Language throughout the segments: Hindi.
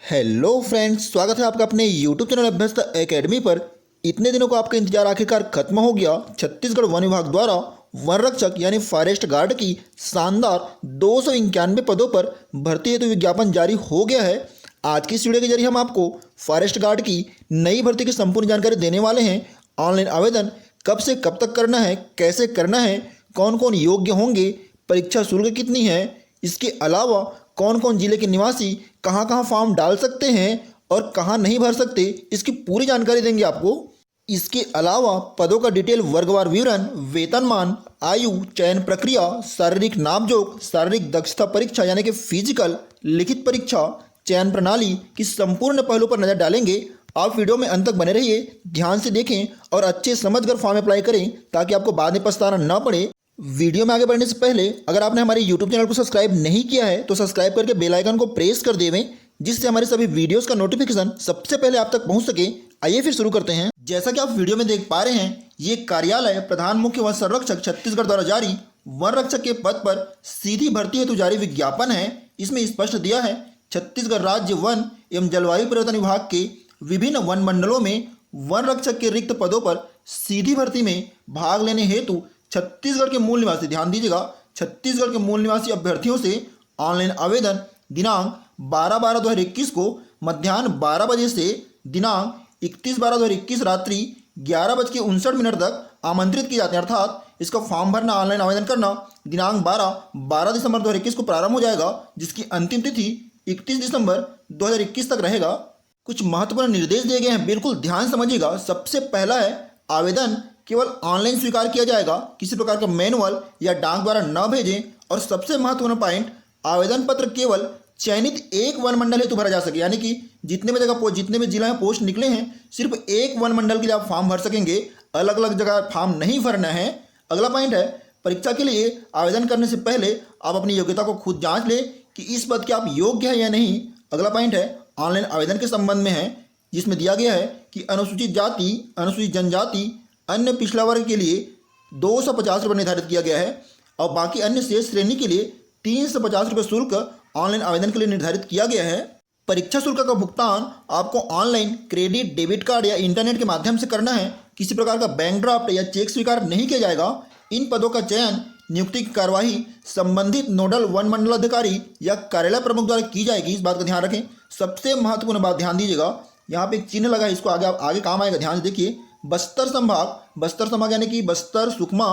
हेलो फ्रेंड्स, स्वागत है आपका अपने यूट्यूब चैनल अभ्यस्त एकेडमी पर। इतने दिनों का आपका इंतजार आखिरकार खत्म हो गया। छत्तीसगढ़ वन विभाग द्वारा वन रक्षक यानी फॉरेस्ट गार्ड की शानदार 291 पदों पर भर्ती हेतु विज्ञापन जारी हो गया है। आज की इस वीडियो के जरिए हम आपको फॉरेस्ट गार्ड की नई भर्ती की संपूर्ण जानकारी देने वाले हैं। ऑनलाइन आवेदन कब से कब तक करना है, कैसे करना है, कौन कौन योग्य होंगे, परीक्षा शुल्क कितनी है, इसके अलावा कौन कौन जिले के निवासी कहाँ कहाँ फॉर्म डाल सकते हैं और कहाँ नहीं भर सकते, इसकी पूरी जानकारी देंगे आपको। इसके अलावा पदों का डिटेल, वर्गवार विवरण, वेतनमान, आयु, चयन प्रक्रिया, शारीरिक नापजोख, शारीरिक दक्षता परीक्षा यानी कि फिजिकल, लिखित परीक्षा, चयन प्रणाली की संपूर्ण पहलू पर नजर डालेंगे। आप वीडियो में अंत तक बने रहिए, ध्यान से देखें और अच्छे समझकर फॉर्म अप्लाई करें ताकि आपको बाद में पछताना न पड़े। वीडियो में आगे बढ़ने से पहले अगर आपने हमारे YouTube चैनल को सब्सक्राइब नहीं किया है तो सब्सक्राइब करके बेल आइकन को प्रेस कर देवें, जिससे हमारे सभी वीडियोस का नोटिफिकेशन सबसे पहले आप तक पहुंच सके। आइए फिर शुरू करते हैं। जैसा कि आप वीडियो में देख पा रहे हैं, ये कार्यालय प्रधान मुख्य वन संरक्षक छत्तीसगढ़ द्वारा जारी वन रक्षक के पद पर सीधी भर्ती हेतु जारी विज्ञापन है। इसमें स्पष्ट दिया है, छत्तीसगढ़ राज्य वन एवं जलवायु परिवर्तन विभाग के विभिन्न वन मंडलों में वन रक्षक के रिक्त पदों पर सीधी भर्ती में भाग लेने हेतु छत्तीसगढ़ के मूल निवासी, ध्यान दीजिएगा, छत्तीसगढ़ के मूल निवासी अभ्यर्थियों से ऑनलाइन आवेदन दिनांक 12/12/2021 को मध्याह्न 12 बजे से दिनांक 31/12/2021 रात्रि 11:59 तक आमंत्रित किए जाते हैं। अर्थात इसका फॉर्म भरना, ऑनलाइन आवेदन करना दिनांक 12 दिसंबर 2021 को प्रारंभ हो जाएगा, जिसकी अंतिम तिथि 31 दिसंबर 2021 तक रहेगा। कुछ महत्वपूर्ण निर्देश दिए गए हैं, बिल्कुल ध्यान समझिएगा। सबसे पहला है, आवेदन केवल ऑनलाइन स्वीकार किया जाएगा, किसी प्रकार का मैनुअल या डाक द्वारा न भेजें। और सबसे महत्वपूर्ण पॉइंट, आवेदन पत्र केवल चयनित एक वन मंडल हेतु भरा जा सके, यानी कि जितने भी जिला में पोस्ट निकले हैं, सिर्फ एक वन मंडल के लिए आप फॉर्म भर सकेंगे, अलग अलग जगह फॉर्म नहीं भरना है। अगला पॉइंट है, परीक्षा के लिए आवेदन करने से पहले आप अपनी योग्यता को खुद जांच लें कि इस पद के आप योग्य हैं या नहीं। अगला पॉइंट है, ऑनलाइन आवेदन के संबंध में है, जिसमें दिया गया है कि अनुसूचित जाति, अनुसूचित जनजाति, अन्य पिछड़ा वर्ग के लिए 250 रुपये निर्धारित किया गया है और बाकी अन्य शेष श्रेणी के लिए 350 रुपये शुल्क ऑनलाइन आवेदन के लिए निर्धारित किया गया है। परीक्षा शुल्क का भुगतान आपको ऑनलाइन, क्रेडिट, डेबिट कार्ड या इंटरनेट के माध्यम से करना है। किसी प्रकार का बैंक ड्राफ्ट या चेक स्वीकार नहीं किया जाएगा। इन पदों का चयन, नियुक्ति की कार्यवाही संबंधित नोडल वन मंडल अधिकारी या कार्यालय प्रमुख द्वारा की जाएगी, इस बात का ध्यान रखें। सबसे महत्वपूर्ण बात ध्यान दीजिएगा, यहाँ पे एक चिन्ह लगा है, इसको आगे काम आएगा, ध्यान से देखिए। बस्तर संभाग यानी कि बस्तर, सुकमा,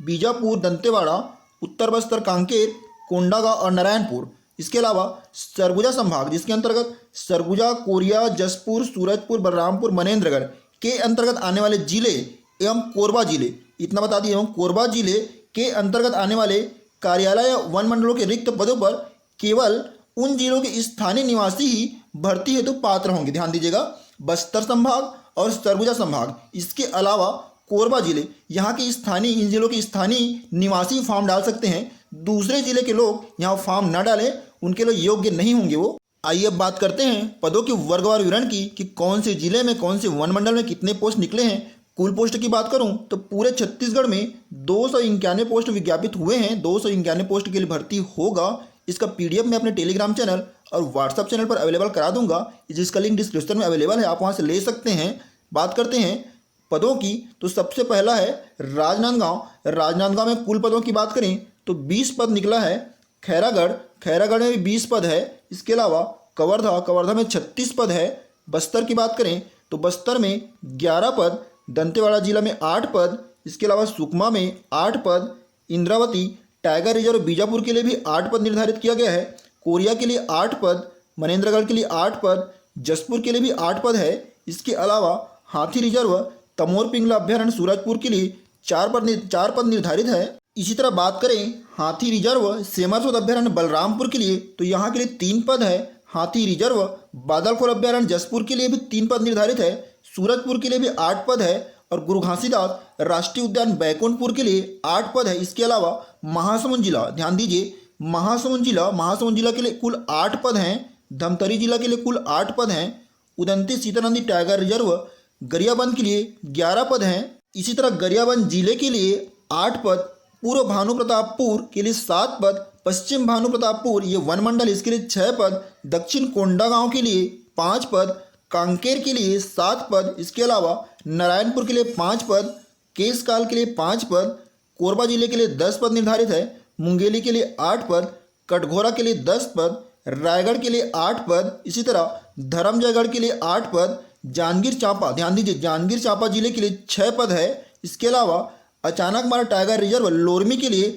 बीजापुर, दंतेवाड़ा, उत्तर बस्तर, कांकेर, कोंडागांव और नारायणपुर। इसके अलावा सरगुजा संभाग, जिसके अंतर्गत सरगुजा, कोरिया, जसपुर, सूरजपुर, बलरामपुर, मनेन्द्रगढ़ के अंतर्गत आने वाले जिले एवं कोरबा जिले, इतना बता दिए, एवं कोरबा जिले के अंतर्गत आने वाले कार्यालय वन मंडलों के रिक्त पदों पर केवल उन जिलों के स्थानीय निवासी ही भर्ती हेतु पात्र होंगे। ध्यान दीजिएगा, बस्तर संभाग और सरगुजा संभाग, इसके अलावा कोरबा जिले, यहाँ के स्थानीय, इन जिलों के स्थानीय निवासी फॉर्म डाल सकते हैं। दूसरे जिले के लोग यहाँ फॉर्म न डालें, उनके लिए योग्य नहीं होंगे वो। आइए अब बात करते हैं पदों के वर्गवार विवरण की कि कौन से जिले में, कौन से वन मंडल में कितने पोस्ट निकले हैं। कुल पोस्ट की बात करूं तो पूरे छत्तीसगढ़ में 291 पोस्ट विज्ञापित हुए हैं। 291 पोस्ट के लिए भर्ती होगा। इसका PDF मैं अपने टेलीग्राम चैनल और व्हाट्सअप चैनल पर अवेलेबल करा दूंगा, जिसका लिंक डिस्क्रिप्शन में अवेलेबल है, आप वहां से ले सकते हैं। बात करते हैं पदों की, तो सबसे पहला है राजनांदगांव। राजनांदगांव में कुल पदों की बात करें तो 20 पद निकला है। खैरागढ़ में भी 20 पद है। इसके अलावा कवर्धा में 36 पद है। बस्तर की बात करें तो बस्तर में 11 पद, दंतेवाड़ा जिला में 8 पद, इसके अलावा सुकमा में 8 पद, इंद्रावती, टाइगर रिजर्व बीजापुर के लिए भी 8 पद निर्धारित किया गया है। कोरिया के लिए 8 पद, मनेन्द्रगढ़ के लिए 8 पद, जसपुर के लिए भी 8 पद है। इसके अलावा हाथी रिजर्व, तमोर पिंगला अभ्यारण्य सूरजपुर के लिए 4 पद निर्धारित है। इसी तरह बात करें हाथी रिजर्व सेमरसोद अभ्यारण्य बलरामपुर के लिए, तो यहाँ के लिए 3 पद है। हाथी रिजर्व बादलखोर अभ्यारण्य जसपुर के लिए भी 3 पद निर्धारित है। सूरजपुर के लिए भी 8 पद है और गुरु घासीदास राष्ट्रीय उद्यान बैकुंठपुर के लिए 8 पद है। इसके अलावा महासमुंद जिला, ध्यान दीजिए, महासमुंद जिला के लिए कुल 8 पद हैं। धमतरी जिला के लिए कुल 8 पद हैं। उदंती सीतानंदी टाइगर रिजर्व गरियाबंद के लिए 11 पद हैं। इसी तरह गरियाबंद जिले के लिए 8 पद, पूर्व भानु प्रतापपुर के लिए 7 पद, पश्चिम भानु प्रतापपुर ये वन मंडल, इसके लिए 6 पद, दक्षिण कोंडागांव के लिए 5 पद, कांकेर के लिए 7 पद, इसके अलावा नारायणपुर के लिए 5 पद, केशकाल के लिए 5 पद, कोरबा जिले के लिए 10 पद निर्धारित है, मुंगेली के लिए 8 पद, कटघोरा के लिए 10 पद, रायगढ़ के लिए 8 पद, इसी तरह धर्मजयगढ़ के लिए 8 पद, जांजगीर चांपा, ध्यान दीजिए जांजगीर चांपा जिले के लिए 6 पद है, इसके अलावा अचानक मारा टाइगर रिजर्व लोरमी के लिए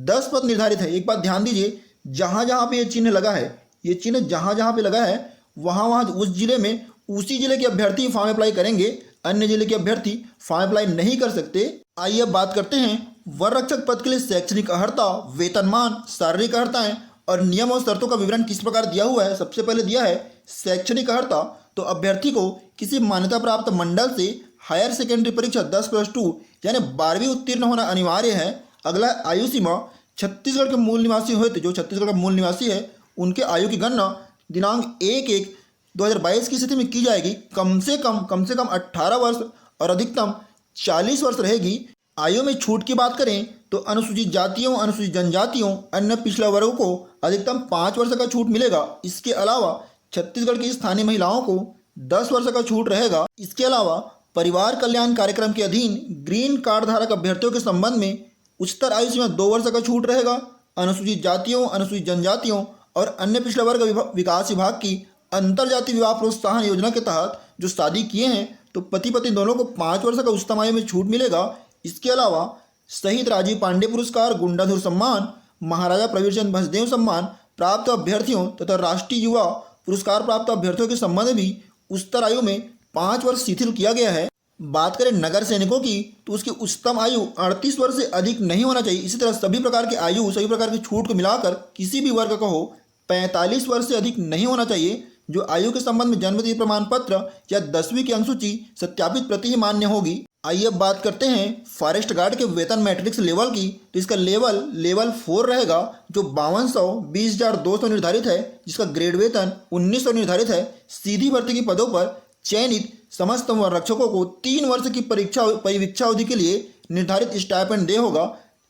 10 पद निर्धारित है। एक बात ध्यान दीजिए, जहाँ जहाँ पे ये चिन्ह लगा है, ये चिन्ह जहाँ जहाँ पे लगा है वहाँ वहाँ उस जिले में उसी जिले के अभ्यर्थी फॉर्म अप्लाई करेंगे, अन्य जिले के अभ्यर्थी फॉर्म अप्लाई नहीं कर सकते। आइए अब बात करते हैं वन रक्षक पद के लिए शैक्षणिक अर्हता, वेतनमान, शारीरिक अर्हताएं और नियम और शर्तों का विवरण किस प्रकार दिया हुआ है। सबसे पहले दिया है शैक्षणिक अर्हता, तो अभ्यर्थी को किसी मान्यता प्राप्त मंडल से हायर सेकेंडरी परीक्षा 10+2 यानी 12वीं उत्तीर्ण होना अनिवार्य है। अगला आयु सीमा, छत्तीसगढ़ के मूल निवासी हुए थे, जो छत्तीसगढ़ का मूल निवासी है उनके आयु की गणना दिनांक 1/1/2022 की स्थिति में की जाएगी। कम से कम 18 वर्ष और अधिकतम 40 वर्ष रहेगी। आयु में छूट की बात करें तो अनुसूचित जातियों, अनुसूचित जनजातियों, अन्य पिछड़ा वर्गों को अधिकतम 5 वर्ष का छूट मिलेगा। इसके अलावा छत्तीसगढ़ की स्थानीय महिलाओं को 10 वर्ष का छूट रहेगा। इसके अलावा परिवार कल्याण कार्यक्रम के अधीन ग्रीन कार्ड धारक अभ्यर्थियों के संबंध में उच्चतर आयु सीमा 2 वर्ष का छूट रहेगा। अनुसूचित जातियों, अनुसूचित जनजातियों और अन्य पिछड़ा वर्ग विकास विभाग की अंतरजातीय विवाह प्रोत्साहन योजना के तहत जो शादी किए हैं तो पति पत्नी दोनों को 5 वर्ष का उच्चतम आयु में छूट मिलेगा। इसके अलावा शहीद राजीव पांडे पुरस्कार, गुंडाधुर सम्मान, महाराजा प्रवीरचंद भंजदेव सम्मान प्राप्त अभ्यर्थियों तथा राष्ट्रीय युवा पुरस्कार प्राप्त अभ्यर्थियों के संबंध में भी उच्चतर आयु में 5 वर्ष शिथिल किया गया है। बात करें नगर सैनिकों की तो उसकी उच्चतम आयु 38 वर्ष से अधिक नहीं होना चाहिए। इसी तरह सभी प्रकार की आयु, सभी प्रकार की छूट को मिलाकर किसी भी वर्ग का हो 45 वर्ष से अधिक नहीं होना चाहिए। जो आयु के संबंध में जन्मतिथि प्रमाण पत्र या 10वीं की अनुसूची सत्यापित प्रति ही मान्य होगी। आइए अब बात करते हैं फॉरेस्ट गार्ड के वेतन मैट्रिक्स लेवल की। तो इसका लेवल 4 रहेगा, जो 5200 20,200 निर्धारित है, जिसका ग्रेड वेतन 1900 निर्धारित है। सीधी भर्ती की पदों पर चयनित समस्त वन रक्षकों को 3 वर्ष की परिवीक्षा अवधि के लिए निर्धारित स्टाइपेंड दे होगा।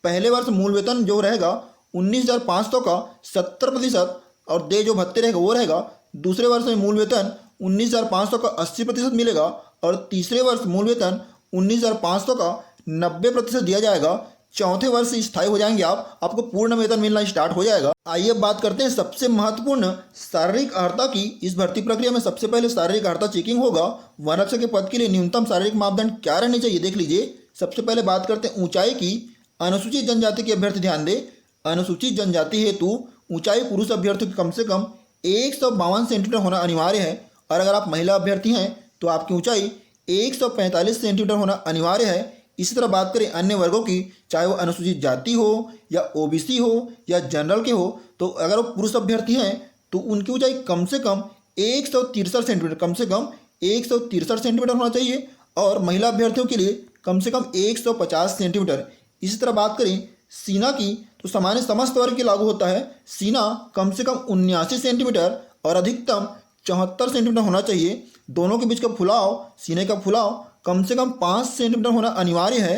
पहले वर्ष मूल वेतन जो रहेगा 19,500 का 70% और दे जो भत्ते रहेगा वो रहेगा। दूसरे वर्ष में मूल वेतन 19,500 का 80% मिलेगा और तीसरे वर्ष मूल वेतन 19,500 का 90% दिया जाएगा। चौथे वर्ष से स्थायी हो जाएंगे आपको पूर्ण वेतन मिलना स्टार्ट हो जाएगा। आइए अब बात करते हैं सबसे महत्वपूर्ण शारीरिक अर्हता की। इस भर्ती प्रक्रिया में सबसे पहले शारीरिक अर्हता चेकिंग होगा। वन रक्षक के पद के लिए न्यूनतम शारीरिक मापदंड क्या रहने चाहिए देख लीजिए। सबसे पहले बात करते हैं ऊंचाई की। अनुसूचित जनजाति के अभ्यर्थी ध्यान दें, अनुसूचित जनजाति हेतु ऊंचाई पुरुष अभ्यर्थियों की कम से कम 152 सेंटीमीटर होना अनिवार्य है और अगर आप महिला अभ्यर्थी हैं तो आपकी ऊंचाई 145 सेंटीमीटर होना अनिवार्य है। इसी तरह बात करें अन्य वर्गों की, चाहे वो अनुसूचित जाति हो या ओबीसी हो या जनरल के हो, तो अगर वो पुरुष अभ्यर्थी हैं तो उनकी ऊंचाई कम से कम 163 सेंटीमीटर, कम से कम 163 सेंटीमीटर होना चाहिए और महिला अभ्यर्थियों के लिए कम से कम 150 सेंटीमीटर। इसी तरह बात करें सीना की तो सामान्य समस्त वर्ग के लागू होता है। सीना कम से कम 79 सेंटीमीटर और अधिकतम 74 सेंटीमीटर होना चाहिए। दोनों के बीच का फुलाव, सीने का फुलाव कम से कम 5 सेंटीमीटर होना अनिवार्य है।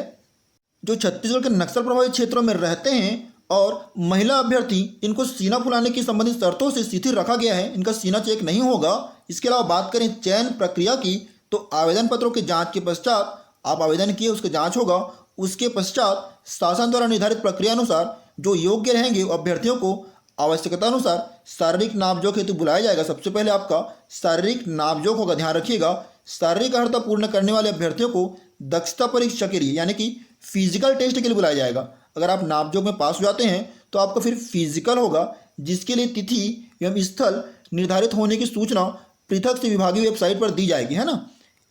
जो छत्तीसगढ़ के नक्सल प्रभावित क्षेत्रों में रहते हैं और महिला अभ्यर्थी, इनको सीना फुलाने की संबंधित शर्तों से शिथिल रखा गया है, इनका सीना चेक नहीं होगा। इसके अलावा बात करें चयन प्रक्रिया की तो आवेदन पत्रों के जाँच के पश्चात, आप आवेदन किए उसका जाँच होगा, उसके पश्चात शासन द्वारा निर्धारित प्रक्रिया अनुसार जो योग्य रहेंगे अभ्यर्थियों को आवश्यकता अनुसार शारीरिक नापजोख हेतु बुलाया जाएगा। सबसे पहले आपका शारीरिक नापजोख होगा, ध्यान रखिएगा। शारीरिक अर्हता पूर्ण करने वाले अभ्यर्थियों को दक्षता परीक्षा के लिए यानी कि फिजिकल टेस्ट के लिए बुलाया जाएगा। अगर आप नापजोख में पास हो जाते हैं तो आपका फिर फिजिकल होगा, जिसके लिए तिथि एवं स्थल निर्धारित होने की सूचना पृथक से विभागीय वेबसाइट पर दी जाएगी, है ना।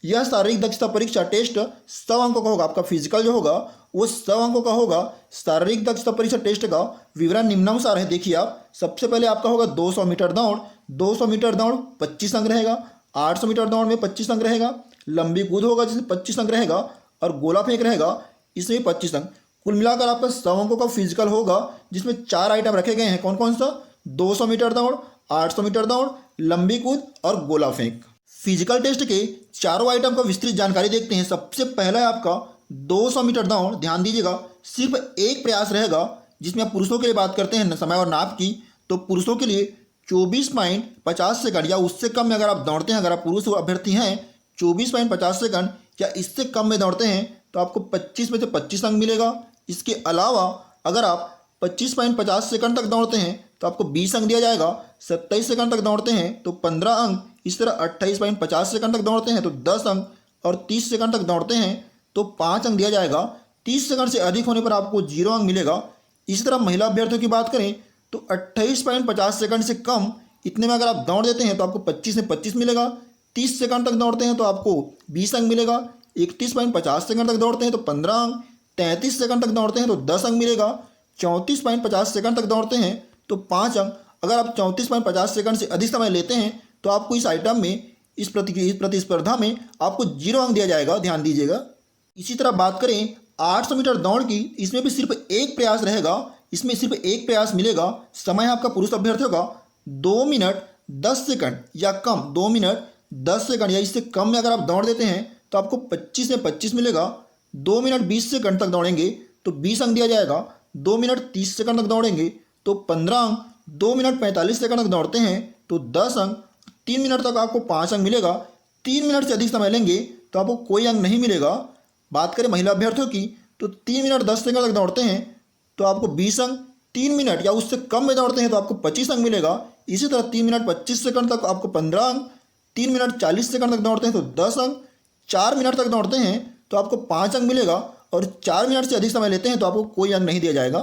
यह शारीरिक दक्षता परीक्षा टेस्ट 100 अंकों का होगा। आपका फिजिकल जो होगा वो 100 अंकों का होगा। शारीरिक दक्षता परीक्षा टेस्ट का विवरण निम्नानुसार है, देखिए आप। सबसे पहले आपका होगा 200 मीटर दौड़। 200 मीटर दौड़ 25 अंक रहेगा। 800 मीटर दौड़ में 25 अंक रहेगा। लंबी कूद होगा जिसमें 25 अंक रहेगा और गोला फेंक रहेगा, इसमें 25 अंक। कुल मिलाकर आपका 100 अंकों का फिजिकल होगा, जिसमें 4 आइटम रखे गए हैं। कौन कौन सा? 200 मीटर दौड़, 800 मीटर दौड़, लंबी कूद और गोला फेंक। फिजिकल टेस्ट के चारों आइटम का विस्तृत जानकारी देखते हैं। सबसे पहला है आपका 200 मीटर दौड़। ध्यान दीजिएगा, सिर्फ एक प्रयास रहेगा, जिसमें आप पुरुषों के लिए बात करते हैं समय और नाप की, तो पुरुषों के लिए 24.50 या उससे कम में अगर आप दौड़ते हैं, अगर आप पुरुष अभ्यर्थी हैं 24.50 या इससे कम में दौड़ते हैं तो आपको 25 में से 25 अंक मिलेगा। इसके अलावा अगर आप 25.50 तक दौड़ते हैं तो आपको 20 अंक दिया जाएगा। 27 सेकंड तक दौड़ते हैं तो 15 अंक। इस तरह 28.50 तक दौड़ते हैं तो 10 अंक और 30 सेकंड तक दौड़ते हैं तो 5 अंक दिया जाएगा। 30 सेकंड से अधिक होने पर आपको 0 अंक मिलेगा। इसी तरह महिला अभ्यर्थियों की बात करें तो 28.50 से कम इतने में अगर आप दौड़ देते हैं तो आपको 25 में 25 मिलेगा। 30 सेकंड तक दौड़ते हैं तो आपको 20 अंक मिलेगा। 31.50 तक दौड़ते हैं तो 15 अंक। 33 सेकंड तक दौड़ते हैं तो 10 अंक मिलेगा। 34.50 तक दौड़ते हैं तो 5 अंक। अगर आप 34.50 से अधिक समय लेते हैं तो आपको इस आइटम में इस प्रतिस्पर्धा में आपको 0 अंक दिया जाएगा, ध्यान दीजिएगा। इसी तरह बात करें 800 मीटर दौड़ की, इसमें भी सिर्फ एक प्रयास रहेगा। इसमें सिर्फ एक प्रयास मिलेगा। समय आपका पुरुष अभ्यर्थियों का 2 मिनट 10 सेकंड या कम, 2 मिनट 10 सेकंड या इससे कम में अगर आप दौड़ देते हैं तो आपको 25 में 25 मिलेगा। 2 मिनट 20 सेकंड तक दौड़ेंगे तो 20 अंक दिया जाएगा। 2 मिनट 30 सेकंड तक दौड़ेंगे तो 15 अंक। 2 मिनट 45 सेकंड तक दौड़ते हैं तो 10 अंक। 3 मिनट तक आपको 5 अंक मिलेगा। 3 मिनट से अधिक समय लेंगे तो आपको कोई अंक नहीं मिलेगा। बात करें महिला अभ्यर्थियों की तो 3 मिनट 10 सेकंड तक दौड़ते हैं तो आपको 20 अंक। 3 मिनट या उससे कम में दौड़ते हैं तो आपको 25 अंक मिलेगा। इसी तरह 3 मिनट 25 सेकंड तक आपको 15 अंक। 3 मिनट 40 सेकंड तक दौड़ते हैं तो 10 अंक। 4 मिनट तक दौड़ते हैं तो आपको 5 अंक मिलेगा और 4 मिनट से अधिक समय लेते हैं तो आपको कोई अंक नहीं दिया जाएगा।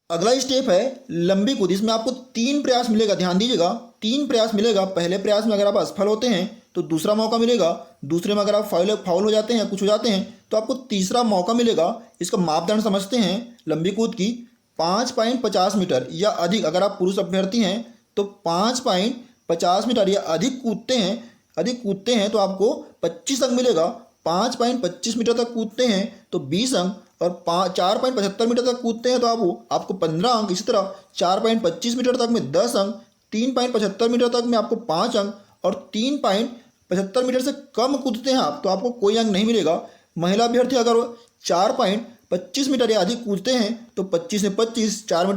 अगला स्टेप है लंबी कूद। इसमें आपको 3 प्रयास मिलेगा, ध्यान दीजिएगा। 3 प्रयास मिलेगा। पहले प्रयास में अगर आप असफल होते हैं तो दूसरा मौका मिलेगा। दूसरे में अगर आप फाउल हो जाते हैं, कुछ हो जाते हैं तो आपको तीसरा मौका मिलेगा। इसका मापदंड समझते हैं लंबी कूद की। 5.50 मीटर या अधिक अगर आप पुरुष अभ्यर्थी हैं तो 5.50 मीटर या अधिक कूदते हैं तो आपको 25 अंक मिलेगा। 5.25 मीटर तक कूदते हैं तो 20 अंक और 4.75 मीटर तक कूदते हैं तो आपको 15 अंक। इसी तरह 4.25 मीटर तक में 10 अंक। 3.75 मीटर तक में आपको 5 अंक और 3.75 मीटर से कम कूदते हैं आप तो आपको कोई अंक नहीं मिलेगा। महिला अभ्यर्थी अगर 4.25 मीटर या अधिक कूदते हैं तो 25 में 25, 4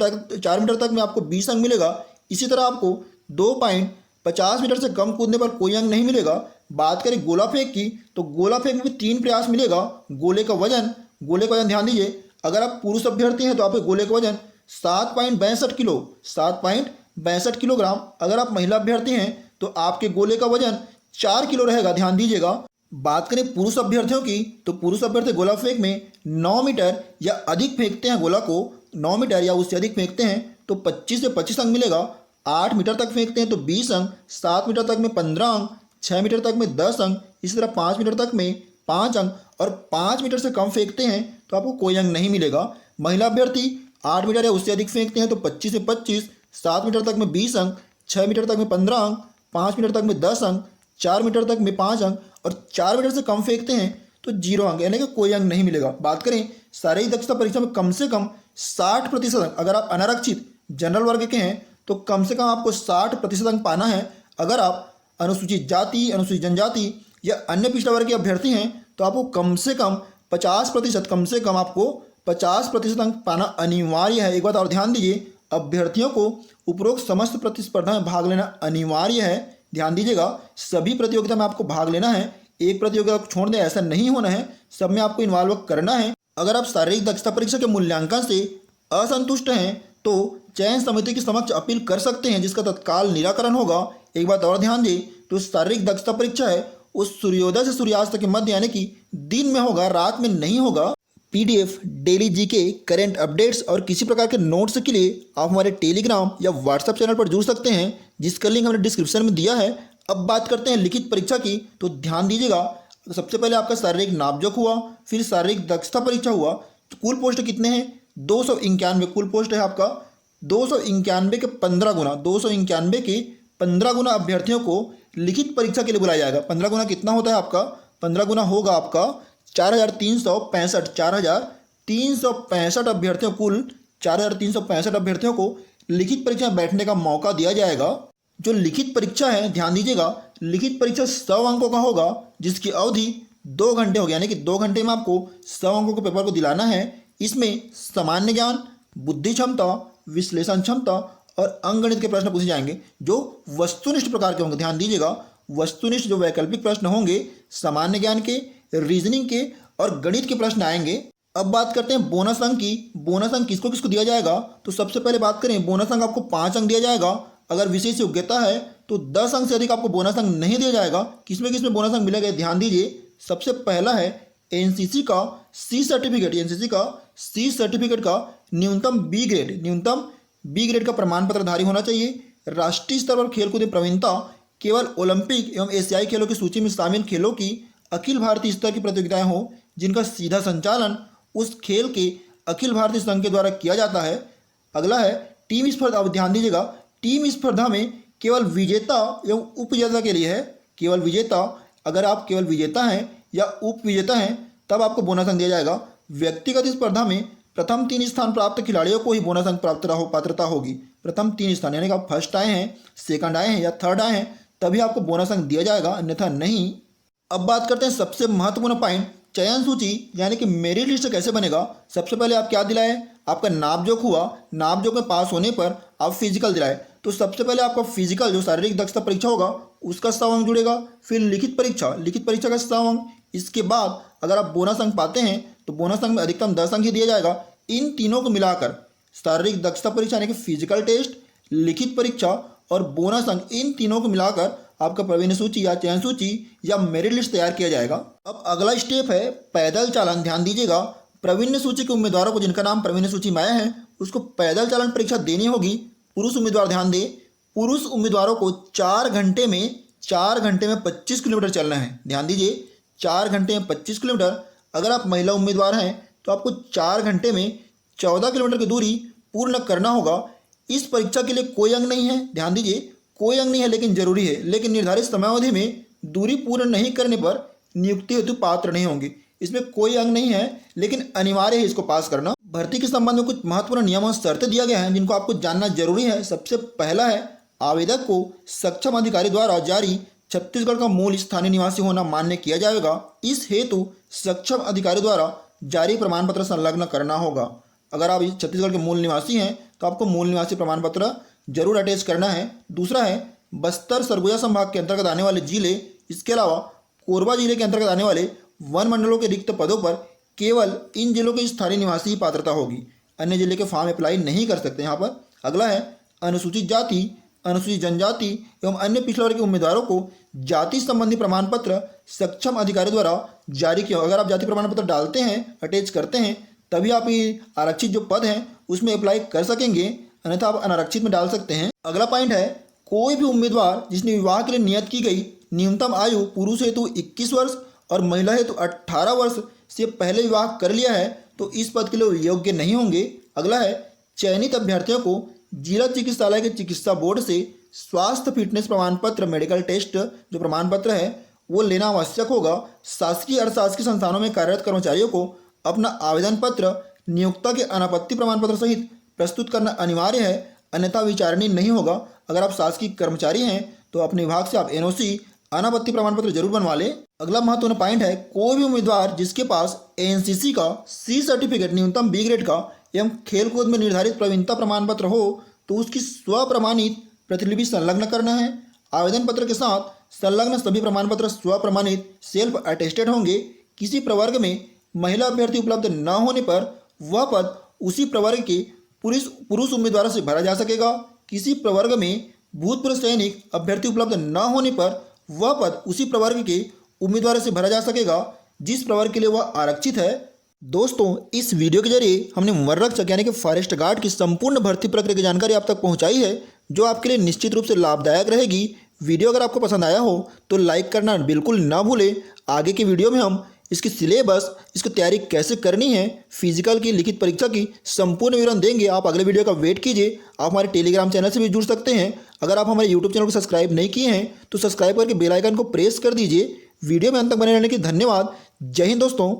मीटर तक में आपको 20 अंक मिलेगा। इसी तरह आपको 2.50 मीटर से कम कूदने पर कोई अंक नहीं मिलेगा। बात करें गोला फेंक की तो गोला फेंक में भी 3 प्रयास मिलेगा। गोले का वजन ध्यान दीजिए। अगर आप पुरुष अभ्यर्थी हैं तो आपके गोले का वजन 7.62 किलोग्राम। अगर आप महिला अभ्यर्थी हैं तो आपके गोले का वजन 4 किलो रहेगा, ध्यान दीजिएगा। बात करें पुरुष अभ्यर्थियों की तो पुरुष अभ्यर्थी गोला फेंक में 9 मीटर या अधिक फेंकते हैं। गोला को 9 मीटर या उससे अधिक फेंकते हैं तो 25 से 25 अंक मिलेगा। 8 मीटर तक फेंकते हैं तो 20 अंक। 7 मीटर तक में 15 अंक। 6 मीटर तक में 10 अंक। इसी तरह 5 मीटर तक में 5 अंक और 5 मीटर से कम फेंकते हैं तो आपको कोई अंक नहीं मिलेगा। महिला अभ्यर्थी 8 मीटर या उससे अधिक फेंकते हैं तो 25 से 25। 7 मीटर तक में 20 अंक। 6 मीटर तक में 15 अंक। 5 मीटर तक में 10 अंक। 4 मीटर तक में 5 अंक और 4 मीटर से कम फेंकते हैं तो 0 अंक, यानी कि कोई अंक नहीं मिलेगा। बात करें शारीरिक दक्षता परीक्षा में कम से कम 60% अंक। अगर आप अनारक्षित जनरल वर्ग के हैं तो कम से कम आपको 60% अंक पाना है। अगर आप अनुसूचित जाति, अनुसूचित जनजाति या अन्य पिछड़ा वर्ग के अभ्यर्थी हैं तो आपको कम से कम 50% अंक पाना अनिवार्य है। एक बात और ध्यान दीजिए, अभ्यर्थियों को उपरोक्त समस्त प्रतिस्पर्धा में भाग लेना अनिवार्य है। ध्यान दीजिएगा, सभी प्रतियोगिता में आपको भाग लेना है। एक प्रतियोगिता को छोड़ दें ऐसा नहीं होना है, सब में आपको इन्वॉल्व करना है। अगर आप शारीरिक दक्षता परीक्षा के मूल्यांकन से असंतुष्ट हैं तो चयन समिति के समक्ष अपील कर सकते हैं, जिसका तत्काल निराकरण होगा। एक बात और ध्यान दें, तो शारीरिक दक्षता परीक्षा है उस सूर्योदय से सूर्यास्त के मध्य, यानी कि दिन में होगा, रात में नहीं होगा। PDF, daily GK, current updates और किसी प्रकार के नोट्स के लिए आप हमारे टेलीग्राम या व्हाट्सएप चैनल पर जुड़ सकते हैं, जिसका लिंक हमने डिस्क्रिप्शन में दिया है। अब बात करते हैं लिखित परीक्षा की, तो ध्यान दीजिएगा। तो सबसे पहले आपका शारीरिक नापजोख हुआ, फिर शारीरिक दक्षता परीक्षा हुआ। तो कुल पोस्ट कितने हैं? 291 कुल पोस्ट है आपका। 291 के 15 गुना, 291 के 15 गुना अभ्यर्थियों को लिखित परीक्षा के लिए बुलाया जाएगा। 15 गुना कितना होता है आपका? 15 गुना होगा आपका 4365। 4365 अभ्यर्थियों, कुल 4365 अभ्यर्थियों को लिखित परीक्षा में बैठने का मौका दिया जाएगा। जो लिखित परीक्षा है, ध्यान दीजिएगा, लिखित परीक्षा 100 अंकों का होगा, जिसकी अवधि 2 घंटे होगी, यानी कि 2 घंटे में आपको 100 अंकों के पेपर को दिलाना है। इसमें सामान्य ज्ञान, बुद्धि क्षमता, विश्लेषण क्षमता और अंकगणित के प्रश्न पूछे जाएंगे जो वस्तुनिष्ठ प्रकार के होंगे। ध्यान दीजिएगा, वस्तुनिष्ठ जो वैकल्पिक प्रश्न होंगे, सामान्य ज्ञान के, रीजनिंग के और गणित के प्रश्न आएंगे। अब बात करते हैं बोनस अंक की। बोनस अंक किसको किसको दिया जाएगा, तो सबसे पहले बात करें, बोनस अंक आपको 5 अंक दिया जाएगा। अगर विशेष योग्यता है तो 10 अंक से अधिक आपको बोनस अंक नहीं दिया जाएगा। किसमें बोनस अंक मिलेगा, ध्यान दीजिए। सबसे पहला है एनसीसी का सी सर्टिफिकेट। एनसीसी का सी सर्टिफिकेट का न्यूनतम बी ग्रेड का प्रमाण पत्रधारी होना चाहिए। राष्ट्रीय स्तर पर खेलकूद में प्रवीणता केवल ओलंपिक एवं एशियाई खेलों की सूची में शामिल खेलों की अखिल भारतीय स्तर की प्रतियोगिताएं हो जिनका सीधा संचालन उस खेल के अखिल भारतीय संघ के द्वारा किया जाता है। अगला है टीम स्पर्धा। अब ध्यान दीजिएगा, टीम स्पर्धा में केवल विजेता एवं उपविजेता के लिए है। केवल विजेता, अगर आप केवल विजेता हैं या उपविजेता हैं तब आपको बोनस अंक दिया जाएगा। व्यक्तिगत स्पर्धा में प्रथम 3 स्थान प्राप्त खिलाड़ियों को ही बोनस अंक पात्रता होगी। प्रथम 3 स्थान यानी कि आप फर्स्ट आए हैं, सेकंड आए हैं या थर्ड आए हैं तभी आपको बोनस अंक दिया जाएगा, अन्यथा नहीं। अब बात करते हैं सबसे महत्वपूर्ण पॉइंट, चयन सूची यानी कि मेरिट लिस्ट कैसे बनेगा। सबसे पहले आप क्या दिलाए, आपका नापजोक हुआ, नापजोक में पास होने पर आप फिजिकल दिलाए। तो सबसे पहले आपका फिजिकल जो शारीरिक दक्षता परीक्षा होगा उसका 100 अंक जुड़ेगा। फिर लिखित परीक्षा का 100 अंक। इसके बाद अगर आप बोनस अंक पाते हैं तो बोनस अंक में अधिकतम 10 अंक ही दिया जाएगा। इन तीनों को मिलाकर शारीरिक दक्षता परीक्षा यानी कि फिजिकल टेस्ट, लिखित परीक्षा और बोनस अंक, इन तीनों को मिलाकर आपका प्रवीण सूची या चयन सूची या मेरिट लिस्ट तैयार किया जाएगा। अब अगला स्टेप है पैदल चालन। ध्यान दीजिएगा, प्रवीण सूची के उम्मीदवारों को जिनका नाम प्रवीण सूची में आया है उसको पैदल चालन परीक्षा देनी होगी। पुरुष उम्मीदवार, ध्यान दें, पुरुष उम्मीदवारों को 4 घंटे में 25 किलोमीटर चलना है। ध्यान दीजिए, 4 घंटे में 25 किलोमीटर। अगर आप महिला उम्मीदवार हैं तो आपको 4 घंटे में 14 किलोमीटर की दूरी पूर्ण करना होगा। इस परीक्षा के लिए कोई अंक नहीं है। ध्यान दीजिए, कोई अंक नहीं है लेकिन जरूरी है। लेकिन निर्धारित समयावधि में दूरी पूर्ण नहीं करने पर नियुक्ति हेतु पात्र नहीं होंगे। इसमें कोई अंक नहीं है लेकिन अनिवार्य है इसको पास करना। भर्ती के संबंध में कुछ महत्वपूर्ण नियम और शर्तें दिया गया है जिनको आपको जानना जरूरी है। सबसे पहला है आवेदक को सक्षम अधिकारी द्वारा जारी छत्तीसगढ़ का मूल स्थानीय निवासी होना मान्य किया जाएगा। इस हेतु सक्षम अधिकारी द्वारा जारी प्रमाण पत्र संलग्न करना होगा। अगर आप छत्तीसगढ़ के मूल निवासी हैं तो आपको मूल निवासी प्रमाण पत्र जरूर अटैच करना है। दूसरा है बस्तर सरगुजा संभाग के अंतर्गत आने वाले जिले, इसके अलावा कोरबा जिले के अंतर्गत आने वाले वन मंडलों के रिक्त पदों पर केवल इन जिलों के स्थानीय निवासी ही पात्रता होगी, अन्य जिले के फॉर्म अप्लाई नहीं कर सकते यहाँ पर। अगला है अनुसूचित जाति, अनुसूचित जनजाति एवं अन्य पिछड़ा वर्ग के उम्मीदवारों को जाति संबंधी प्रमाण पत्र सक्षम अधिकारी द्वारा जारी किया। अगर आप जाति प्रमाण पत्र डालते हैं, अटैच करते हैं, तभी आप ये आरक्षित जो पद हैं उसमें अप्लाई कर सकेंगे, अन्यथा आप अनारक्षित में डाल सकते हैं। अगला पॉइंट है कोई भी उम्मीदवार जिसने विवाह के लिए नियत की गई न्यूनतम आयु पुरुष हेतु 21 वर्ष और महिला हेतु 18 वर्ष से पहले विवाह कर लिया है तो इस पद के लिए योग्य नहीं होंगे। अगला है चयनित अभ्यर्थियों को जिला चिकित्सालय के चिकित्सा बोर्ड से स्वास्थ्य फिटनेस प्रमाण पत्र, मेडिकल टेस्ट जो प्रमाण पत्र है वो लेना आवश्यक होगा। शासकीय अर्धशासकीय संस्थानों में कार्यरत कर्मचारियों को अपना आवेदन पत्र नियोक्ता के अनापत्ति प्रमाण पत्र सहित प्रस्तुत करना अनिवार्य है, अन्यथा विचारणीय नहीं होगा। अगर आप शासकीय कर्मचारी हैं तो अपने विभाग से आप एनओसी अनापत्ति प्रमाण पत्र जरूर बनवा लें। अगला महत्वपूर्ण पॉइंट है कोई भी उम्मीदवार जिसके पास एनसीसी का सी सर्टिफिकेट न्यूनतम बी ग्रेड का एवं खेलकूद में निर्धारित प्रवीणता प्रमाण पत्र हो तो उसकी स्वप्रमाणित प्रतिलिपि संलग्न करना है। आवेदन पत्र के साथ संलग्न सभी प्रमाण पत्र स्वप्रमाणित सेल्फ अटेस्टेड होंगे। किसी प्रवर्ग में महिला अभ्यर्थी उपलब्ध न होने पर वह पद उसी प्रवर्ग के पुरुष उम्मीदवारों से भरा जा सकेगा। किसी प्रवर्ग में भूतपूर्व सैनिक अभ्यर्थी उपलब्ध न होने पर वह पद उसी प्रवर्ग के उम्मीदवार से भरा जा सकेगा जिस प्रवर्ग के लिए वह आरक्षित है। दोस्तों, इस वीडियो के जरिए हमने वन रक्षक यानी कि फॉरेस्ट गार्ड की संपूर्ण भर्ती प्रक्रिया की जानकारी आप तक पहुंचाई है जो आपके लिए निश्चित रूप से लाभदायक रहेगी। वीडियो अगर आपको पसंद आया हो तो लाइक करना बिल्कुल ना भूलें। आगे की वीडियो में हम इसकी सिलेबस, इसकी तैयारी कैसे करनी है, फिजिकल की, लिखित परीक्षा की संपूर्ण विवरण देंगे। आप अगले वीडियो का वेट कीजिए। आप हमारे टेलीग्राम चैनल से भी जुड़ सकते हैं। अगर आप हमारे यूट्यूब चैनल को सब्सक्राइब नहीं किए हैं तो सब्सक्राइब करके बेल आइकन को प्रेस कर दीजिए। वीडियो में अंत तक बने रहने की धन्यवाद। जय हिंद दोस्तों।